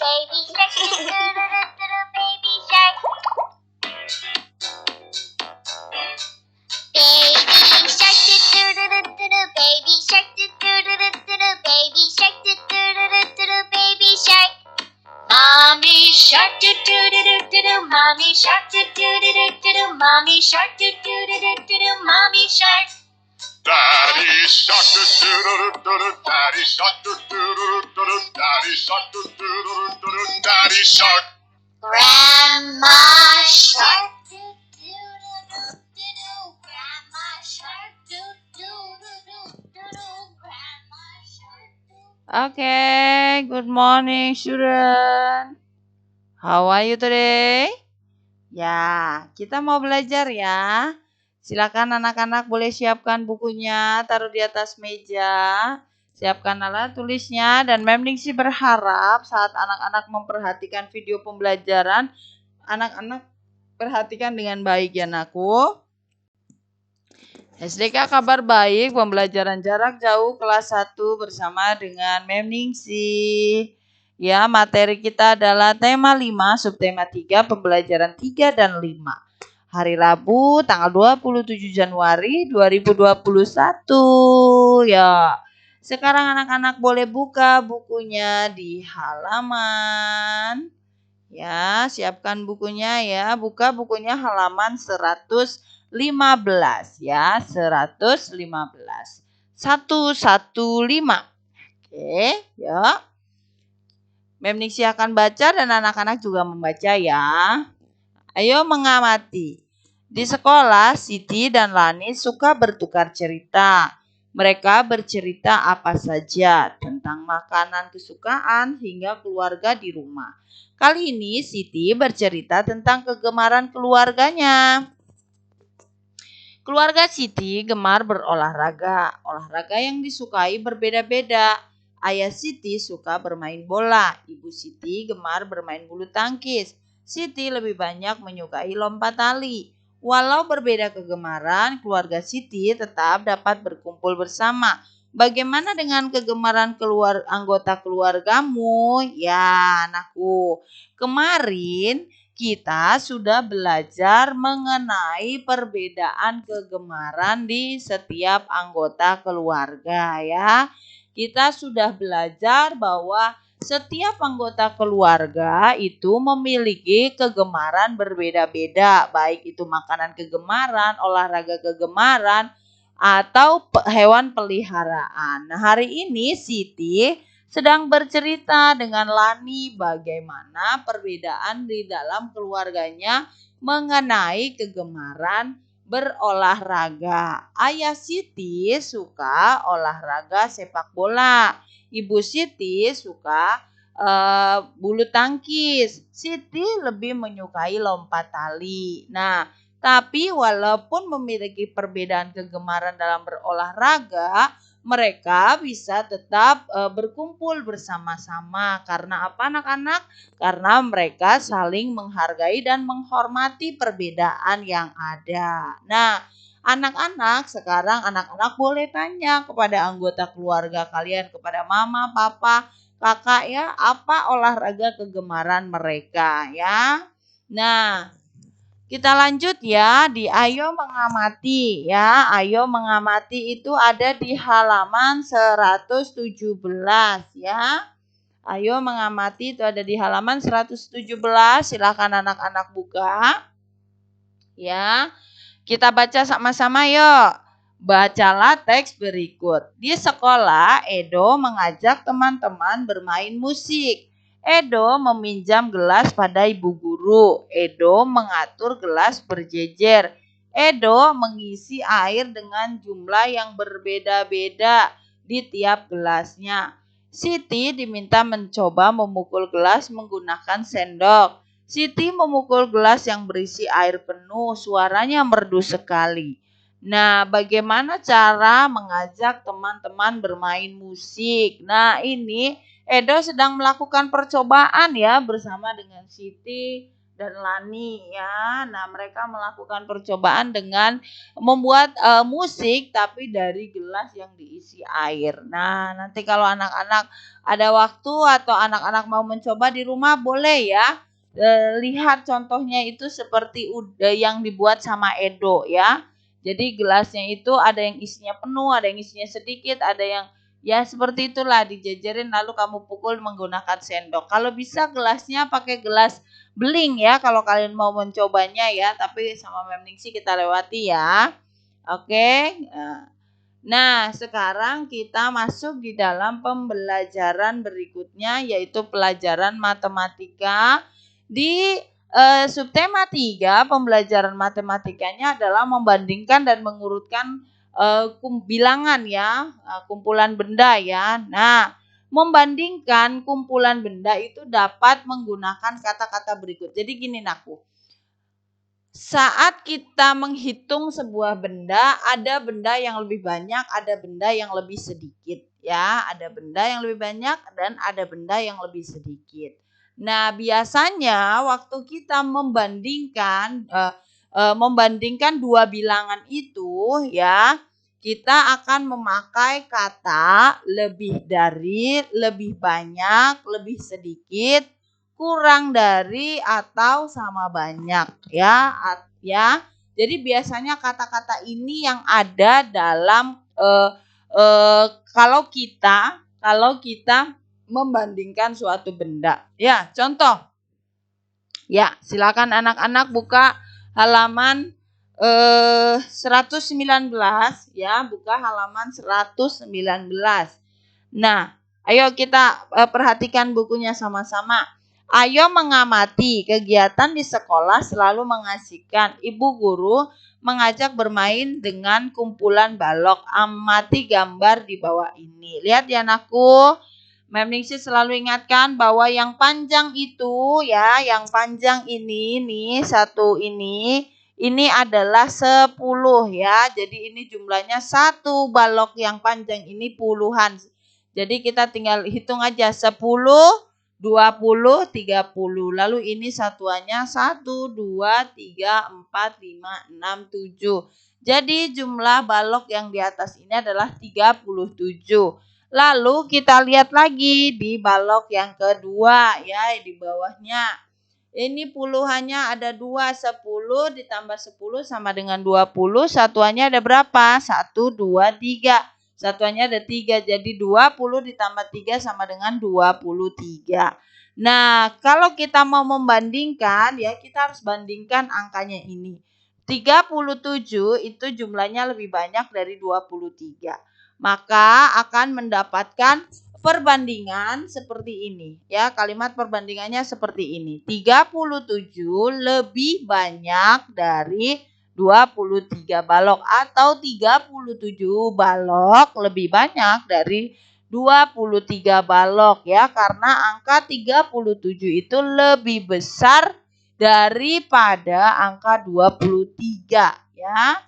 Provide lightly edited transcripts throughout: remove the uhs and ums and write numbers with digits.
baby shark, baby shark. Baby shark, baby shark, baby shark, baby shark. Mommy shark, mommy shark, mommy shark, mommy shark. Daddy shark, daddy shark, daddy shark, daddy shark. Grandma shark, grandma shark, grandma shark. Okay, good morning, children. How are you today? Ya, kita mau belajar ya. Silakan anak-anak boleh siapkan bukunya, taruh di atas meja. Siapkan alat tulisnya dan Mem Ningsi berharap saat anak-anak memperhatikan video pembelajaran, anak-anak perhatikan dengan baik ya Nakku. SDK kabar baik, pembelajaran jarak jauh kelas 1 bersama dengan Mem Ningsi. Ya, materi kita adalah tema 5, subtema 3, pembelajaran 3 dan 5. Hari Rabu, tanggal 27 Januari 2021. Ya, sekarang anak-anak boleh buka bukunya di halaman. Ya, siapkan bukunya ya. Buka bukunya halaman 115 ya, 115. 115. Oke, ya. Mem Ningsi akan baca dan anak-anak juga membaca ya. Ayo mengamati. Di sekolah, Siti dan Lani suka bertukar cerita. Mereka bercerita apa saja tentang makanan kesukaan hingga keluarga di rumah. Kali ini Siti bercerita tentang kegemaran keluarganya. Keluarga Siti gemar berolahraga. Olahraga yang disukai berbeda-beda. Ayah Siti suka bermain bola. Ibu Siti gemar bermain bulu tangkis. Siti lebih banyak menyukai lompat tali. Walau berbeda kegemaran, keluarga Siti tetap dapat berkumpul bersama. Bagaimana dengan kegemaran anggota keluargamu? Ya, anakku. Kemarin kita sudah belajar mengenai perbedaan kegemaran di setiap anggota keluarga ya. Kita sudah belajar bahwa setiap anggota keluarga itu memiliki kegemaran berbeda-beda, baik itu makanan kegemaran, olahraga kegemaran, atau hewan peliharaan. Nah, hari ini Siti sedang bercerita dengan Lani bagaimana perbedaan di dalam keluarganya mengenai kegemaran berolahraga. Ayah Siti suka olahraga sepak bola. Ibu Siti suka bulu tangkis. Siti lebih menyukai lompat tali. Nah, tapi walaupun memiliki perbedaan kegemaran dalam berolahraga, mereka bisa tetap berkumpul bersama-sama. Karena apa anak-anak? Karena mereka saling menghargai dan menghormati perbedaan yang ada. Nah, anak-anak sekarang anak-anak boleh tanya kepada anggota keluarga kalian, kepada mama, papa, kakak ya, apa olahraga kegemaran mereka ya. Nah, kita lanjut ya di Ayo Mengamati ya. Ayo Mengamati itu ada di halaman 117 ya. Ayo Mengamati itu ada di halaman 117. Silakan anak-anak buka. Ya. Kita baca sama-sama yuk. Bacalah teks berikut. Di sekolah, Edo mengajak teman-teman bermain musik. Edo meminjam gelas pada ibu guru. Edo mengatur gelas berjejer. Edo mengisi air dengan jumlah yang berbeda-beda di tiap gelasnya. Siti diminta mencoba memukul gelas menggunakan sendok. Siti memukul gelas yang berisi air penuh, suaranya merdu sekali. Nah, bagaimana cara mengajak teman-teman bermain musik? Nah, ini Edo sedang melakukan percobaan ya bersama dengan Siti dan Lani ya. Nah, mereka melakukan percobaan dengan membuat musik tapi dari gelas yang diisi air. Nah, nanti kalau anak-anak ada waktu atau anak-anak mau mencoba di rumah boleh ya. Lihat contohnya itu seperti yang dibuat sama Edo ya. Jadi gelasnya itu ada yang isinya penuh, ada yang isinya sedikit, ada yang ya seperti itulah dijejerin lalu kamu pukul menggunakan sendok. Kalau bisa gelasnya pakai gelas beling ya kalau kalian mau mencobanya ya, tapi sama Memningsi kita lewati ya. Oke. Nah, sekarang kita masuk di dalam pembelajaran berikutnya yaitu pelajaran matematika. Di subtema 3 pembelajaran matematikanya adalah membandingkan dan mengurutkan bilangan ya, kumpulan benda ya. Nah, membandingkan kumpulan benda itu dapat menggunakan kata-kata berikut. Jadi gini nakku. Saat kita menghitung sebuah benda, ada benda yang lebih banyak, ada benda yang lebih sedikit ya. Ada benda yang lebih banyak dan ada benda yang lebih sedikit. Nah, biasanya waktu kita membandingkan dua bilangan itu ya, kita akan memakai kata lebih dari, lebih banyak, lebih sedikit, kurang dari atau sama banyak ya. Jadi biasanya kata-kata ini yang ada dalam kalau kita membandingkan suatu benda. Ya, contoh. Ya, silakan anak-anak buka halaman 119 ya, buka halaman 119. Nah, ayo kita perhatikan bukunya sama-sama. Ayo mengamati kegiatan di sekolah selalu mengasihkan. Ibu guru mengajak bermain dengan kumpulan balok. Amati gambar di bawah ini. Lihat ya anakku. Memningsi selalu ingatkan bahwa yang panjang itu ya, yang panjang ini nih, satu ini adalah 10 ya. Jadi ini jumlahnya satu balok yang panjang ini puluhan. Jadi kita tinggal hitung aja 10, 20, 30. Lalu ini satuannya 1, 2, 3, 4, 5, 6, 7. Jadi jumlah balok yang di atas ini adalah 37. Lalu kita lihat lagi di balok yang kedua ya, di bawahnya. Ini puluhannya ada 2, 10 ditambah 10 sama dengan 20. Satuannya ada berapa? 1, 2, 3. Satuannya ada 3, jadi 20 ditambah 3 sama dengan 23. Nah, kalau kita mau membandingkan ya, kita harus bandingkan angkanya ini. 37 itu jumlahnya lebih banyak dari 23. Maka akan mendapatkan perbandingan seperti ini. Ya, kalimat perbandingannya seperti ini. 37 lebih banyak dari 23 balok atau 37 balok lebih banyak dari 23 balok ya, karena angka 37 itu lebih besar daripada angka 23 ya.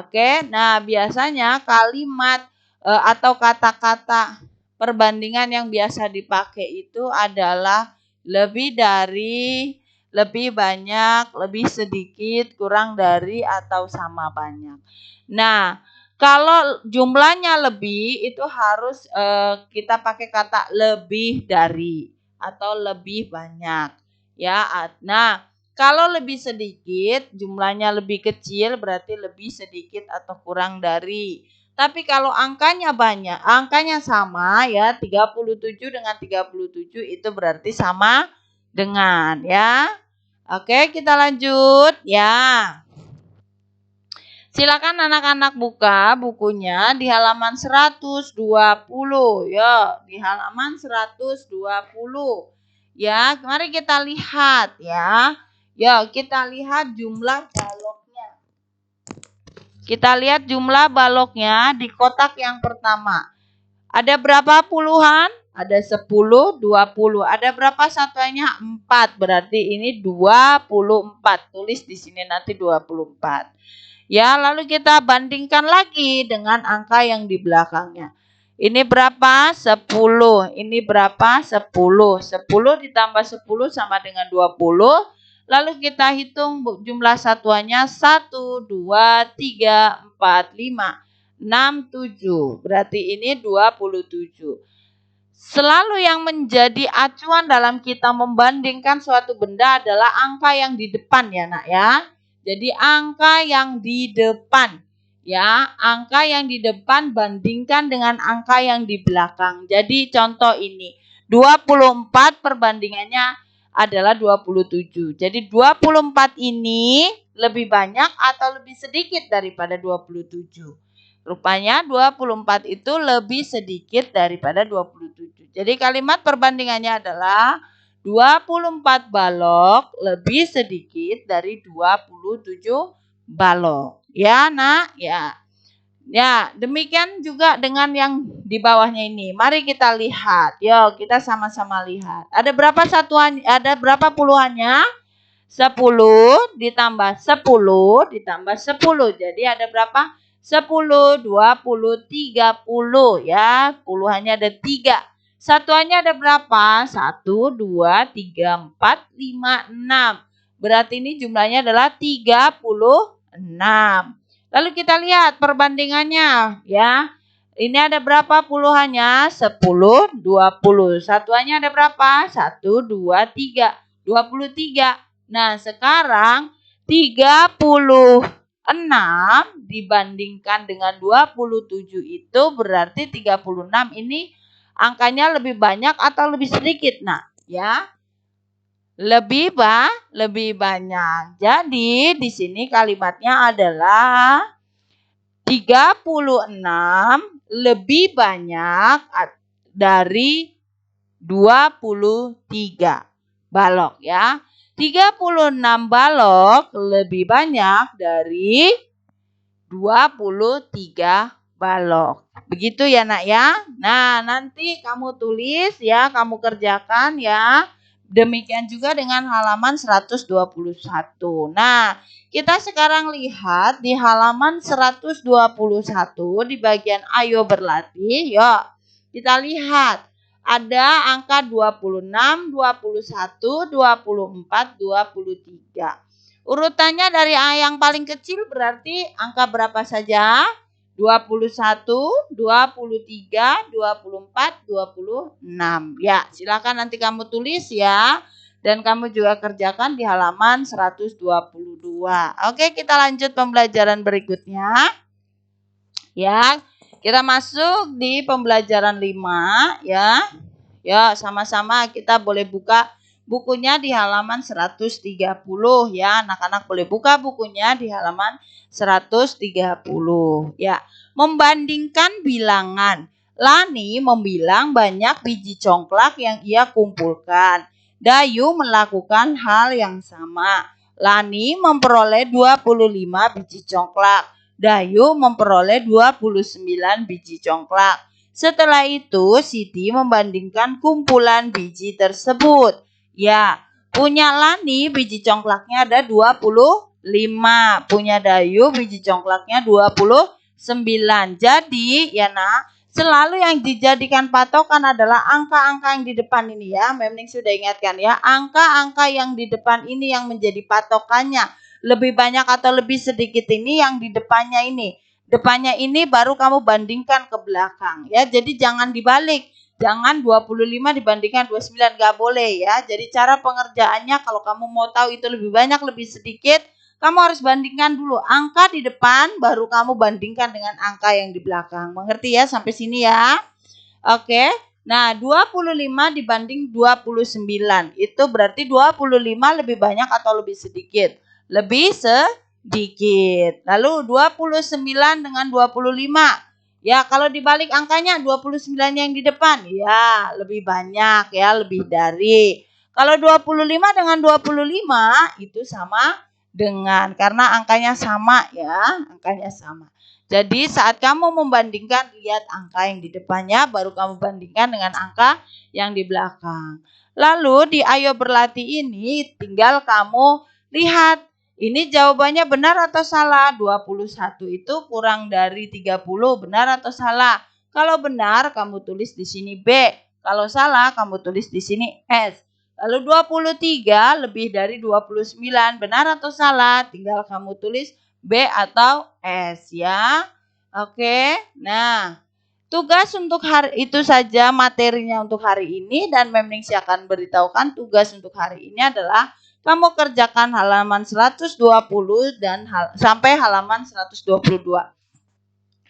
Oke, nah biasanya kalimat atau kata-kata perbandingan yang biasa dipakai itu adalah lebih dari, lebih banyak, lebih sedikit, kurang dari, atau sama banyak. Nah, kalau jumlahnya lebih itu harus kita pakai kata lebih dari atau lebih banyak. Ya, nah kalau lebih sedikit, jumlahnya lebih kecil berarti lebih sedikit atau kurang dari. Tapi kalau angkanya banyak, angkanya sama ya, 37 dengan 37 itu berarti sama dengan ya. Oke, kita lanjut ya. Silakan anak-anak buka bukunya di halaman 120 ya, di halaman 120. Ya, mari kita lihat ya. Ya, kita lihat jumlah baloknya. Kita lihat jumlah baloknya di kotak yang pertama. Ada berapa puluhan? Ada 10, 20. Ada berapa satuannya? 4. Berarti ini 24. Tulis di sini nanti 24. Ya, lalu kita bandingkan lagi dengan angka yang di belakangnya. Ini berapa? 10. Ini berapa? 10. 10 ditambah 10 sama dengan 20. Lalu kita hitung jumlah satuannya 1, 2, 3, 4, 5, 6, 7. Berarti ini 27. Selalu yang menjadi acuan dalam kita membandingkan suatu benda adalah angka yang di depan ya nak ya. Jadi angka yang di depan. Ya, angka yang di depan bandingkan dengan angka yang di belakang. Jadi contoh ini, 24 perbandingannya adalah 27. Jadi 24 ini lebih banyak atau lebih sedikit daripada 27. Rupanya 24 itu lebih sedikit daripada 27. Jadi kalimat perbandingannya adalah 24 balok lebih sedikit dari 27 balok. Ya nak, ya. Ya, demikian juga dengan yang di bawahnya ini. Mari kita lihat. Yuk, kita sama-sama lihat. Ada berapa satuan? Ada berapa puluhannya? 10 ditambah 10 ditambah 10. Jadi ada berapa? 10, 20, 30 ya. Puluhannya ada 3. Satuannya ada berapa? 1, 2, 3, 4, 5, 6. Berarti ini jumlahnya adalah 36. Lalu kita lihat perbandingannya ya. Ini ada berapa puluhannya? 10, 20. Satuannya ada berapa? 1, 2, 3. 23. Nah sekarang 36 dibandingkan dengan 27 itu berarti 36 ini angkanya lebih banyak atau lebih sedikit nak ya? Lebih banyak. Jadi di sini kalimatnya adalah 36 lebih banyak dari 23 balok ya. 36 balok lebih banyak dari 23 balok. Begitu ya nak ya. Nah nanti kamu tulis ya, kamu kerjakan ya. Demikian juga dengan halaman 121. Nah, kita sekarang lihat di halaman 121 di bagian ayo berlatih. Yuk, kita lihat. Ada angka 26, 21, 24, 23. Urutannya dari yang paling kecil berarti angka berapa saja? 21, 23, 24, 26. Ya, silakan nanti kamu tulis ya. Dan kamu juga kerjakan di halaman 122. Oke, kita lanjut pembelajaran berikutnya. Ya, kita masuk di pembelajaran 5 ya. Ya, sama-sama kita boleh buka bukunya di halaman 130 ya. Anak-anak boleh buka bukunya di halaman 130 ya. Membandingkan bilangan. Lani membilang banyak biji congklak yang ia kumpulkan. Dayu melakukan hal yang sama. Lani memperoleh 25 biji congklak. Dayu memperoleh 29 biji congklak. Setelah itu Siti membandingkan kumpulan biji tersebut. Ya, punya Lani biji congklaknya ada 25. Punya Dayu biji congklaknya 29. Jadi ya nak, selalu yang dijadikan patokan adalah angka-angka yang di depan ini ya. Memang sudah ingatkan ya, angka-angka yang di depan ini yang menjadi patokannya. Lebih banyak atau lebih sedikit ini yang di depannya ini. Depannya ini baru kamu bandingkan ke belakang ya. Jadi jangan dibalik. Jangan 25 dibandingkan 29, gak boleh ya. Jadi cara pengerjaannya kalau kamu mau tahu itu lebih banyak lebih sedikit, kamu harus bandingkan dulu angka di depan, baru kamu bandingkan dengan angka yang di belakang. Mengerti ya sampai sini ya? Oke. Nah, 25 dibanding 29. Itu berarti 25 lebih banyak atau lebih sedikit? Lebih sedikit. Lalu 29 dengan 25. Ya, kalau dibalik angkanya 29 yang di depan. Ya, lebih banyak ya, lebih dari. Kalau 25 dengan 25 itu sama dengan, karena angkanya sama ya, angkanya sama. Jadi saat kamu membandingkan, lihat angka yang di depannya, baru kamu bandingkan dengan angka yang di belakang. Lalu di ayo berlatih ini tinggal kamu lihat, ini jawabannya benar atau salah? 21 itu kurang dari 30, benar atau salah? Kalau benar kamu tulis di sini B, kalau salah kamu tulis di sini S. Lalu 23 lebih dari 29. Benar atau salah? Tinggal kamu tulis B atau S ya. Oke. Nah, tugas untuk hari itu saja materinya untuk hari ini, dan Memningsi akan beritahukan tugas untuk hari ini adalah kamu kerjakan halaman 120 dan sampai halaman 122.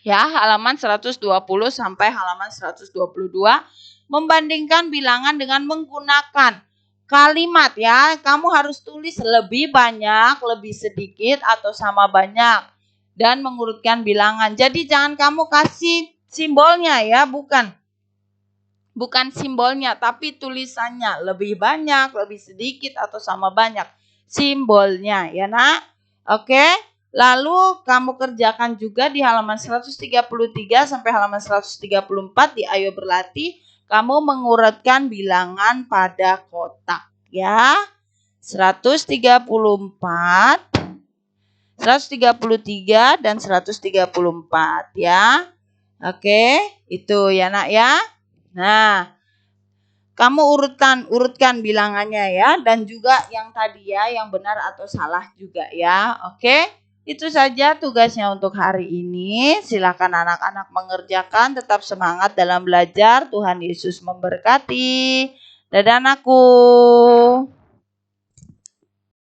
Ya, halaman 120 sampai halaman 122 membandingkan bilangan dengan menggunakan kalimat ya. Kamu harus tulis lebih banyak, lebih sedikit, atau sama banyak, dan mengurutkan bilangan. Jadi jangan kamu kasih simbolnya ya, bukan simbolnya, tapi tulisannya lebih banyak, lebih sedikit, atau sama banyak simbolnya ya nak. Oke, lalu kamu kerjakan juga di halaman 133 sampai halaman 134 di Ayo Berlatih, kamu mengurutkan bilangan pada kotak ya. 134, 133 dan 134 ya. Oke, itu ya nak ya. Nah, kamu urutkan bilangannya ya, dan juga yang tadi ya, yang benar atau salah juga ya. Oke, itu saja tugasnya untuk hari ini. Silakan anak-anak mengerjakan, tetap semangat dalam belajar. Tuhan Yesus memberkati. Dadah anakku.